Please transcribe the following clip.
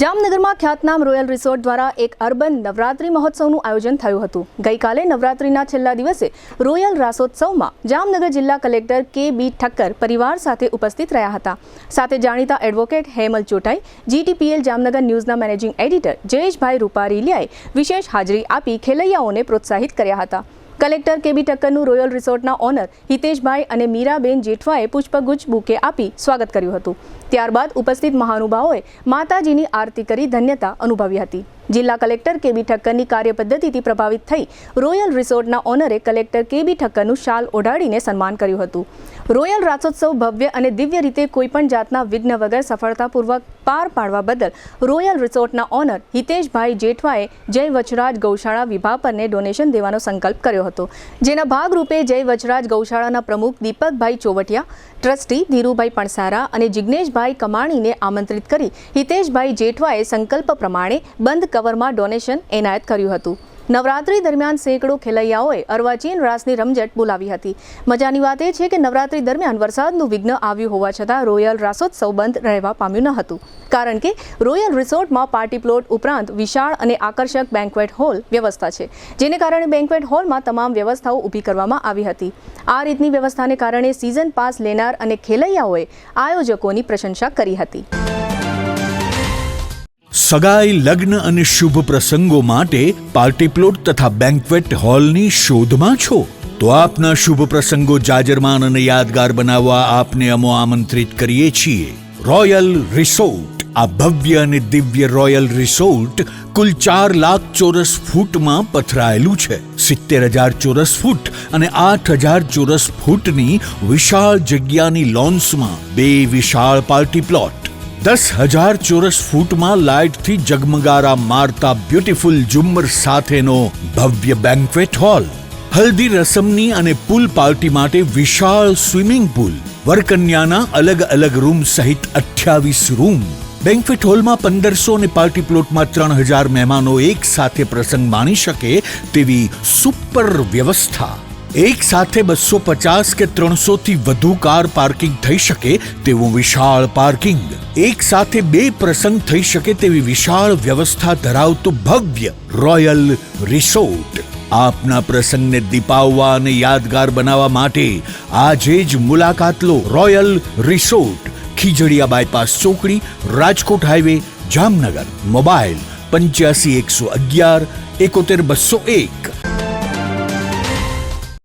જામનગરમાં ખ્યાતનામ royal resort દ્વારા એક અર્બન નવરાત્રી મહોત્સવનું આયોજન થયું હતું। ગઈકાલે નવરાત્રીના છેલ્લા દિવસે રોયલ રાસોત્સવમાં જામનગર જિલ્લા કલેક્ટર કે.બી. ઠક્કર પરિવાર સાથે ઉપસ્થિત રહ્યા હતા। સાથે જાણીતા એડવોકેટ હેમલ ચોટાઈ, GTPL જામનગર ન્યૂઝના મેનેજિંગ એડિટર જયેશભાઈ રૂપારીલિયાએ વિશેષ હાજરી આપી ખેલૈયાઓને પ્રોત્સાહિત કર્યા હતા। Collector K B. ઠક્કરનું રોયલ રિસોર્ટના ઓનર હિતેશભાઈ અને મીરાબેન જેઠવાએ પુષ્પગુચ્છ બુકે આપી સ્વાગત કર્યું હતું। ત્યારબાદ ઉપસ્થિત મહાનુભાવોએ માતાજીની આરતી કરી ધન્યતા અનુભવી હતી। જિલ્લા કલેક્ટર કે.બી. ઠક્કરની કાર્યપદ્ધતિથી પ્રભાવિત થઈ રોયલ રિસોર્ટના ઓનરે કલેક્ટર કે.બી. ઠક્કરનું શાલ ઓઢાડીને સન્માન કર્યું હતું। રોયલ રાસોત્સવ ભવ્ય અને દિવ્ય રીતે કોઈપણ જાતના વિઘ્ન વગર સફળતાપૂર્વક પાર પાડવા બદલ રોયલ રિસોર્ટના ઓનર હિતેશભાઈ જેઠવાએ જય વચરાજ ગૌશાળા વિભાપરને ડોનેશન દેવાનો સંકલ્પ કર્યો હતો, જેના ભાગરૂપે જય વચરાજ ગૌશાળાના પ્રમુખ દીપકભાઈ ચોવટિયા, ટ્રસ્ટી ધીરુભાઈ પણસારા અને જિગ્નેશભાઈ કમાણીને આમંત્રિત કરી હિતેશભાઈ જેઠવાએ સંકલ્પ પ્રમાણે બંધ કવરમાં ડોનેશન એનાયત કર્યું હતું। નવરાત્રી દરમિયાન સેંકડો ખેલૈયાઓએ અર્વાચીન રાસની રમઝટ બોલાવી હતી। મજાની વાત એ છે કે નવરાત્રી દરમિયાન વરસાદનું વિઘ્ન આવ્યું હોવા છતાં રોયલ રાસોત્સવ બંધ રહેવા પામ્યું ન હતું, કારણ કે રોયલ રિસોર્ટમાં પાર્ટી પ્લોટ ઉપરાંત વિશાળ અને આકર્ષક બેન્ક્વેટ હોલ વ્યવસ્થા છે, જેને કારણે બેન્ક્વેટ હોલમાં તમામ વ્યવસ્થાઓ ઊભી કરવામાં આવી હતી। આ રીતની વ્યવસ્થાને કારણે સિઝન પાસ લેનાર અને ખેલૈયાઓએ આયોજકોની પ્રશંસા કરી હતી। સગાઈ, લગ્ન અને શુભ પ્રસંગો માટે પાર્ટી પ્લોટ તથા બેન્ક્વેટ હોલની શોધમાં છો તો આપના શુભ પ્રસંગો જાજરમાન અને યાદગાર બનાવવા આપને અમો આમંત્રિત કરીએ છીએ। રોયલ રિસોર્ટ, આ ભવ્ય અને દિવ્ય રોયલ રિસોર્ટ કુલ 4 લાખ ચોરસ ફૂટમાં પથરાયેલું છે। 70,000 ચોરસ ફૂટ અને 8,000 ચોરસ ફૂટની વિશાળ જગ્યાની લોન્સમાં 2 વિશાળ પાર્ટી પ્લોટ, 10,000 ચોરસ ફૂટમાં લાઇટથી જગમગારા મારતા બ્યુટીફુલ ઝુમ્મર સાથેનો ભવ્ય બેન્ક્વેટ હોલ, હલ્દી રસમની અને પૂલ પાર્ટી માટે વિશાળ સ્વિમિંગ પૂલ, વરકન્યાના અલગ અલગ રૂમ સહિત 28 રૂમ, બેન્ક્વેટ હોલમાં 1500 અને પાર્ટી પ્લોટમાં 3,000 મહેમાનો એક સાથે પ્રસંગ માણી શકે તેવી સુપર વ્યવસ્થા, એક સાથે 250 કે 300 થી વધુ કાર પાર્કિંગ થઈ શકે તેવું વિશાળ પાર્કિંગ, એક સાથે 2 પ્રસંગ થઈ શકે તેવી વિશાળ વ્યવસ્થા ધરાવતું ભવ્ય રોયલ રિસોર્ટ। આપના પ્રસંગને દીપાવવા અને યાદગાર બનાવવા માટે આજે જ મુલાકાત લો। રોયલ રિસોર્ટ, ખીજડીયા બાયપાસ ચોકડી, રાજકોટ હાઈવે, જામનગર। મોબાઈલ 85 111 71 201।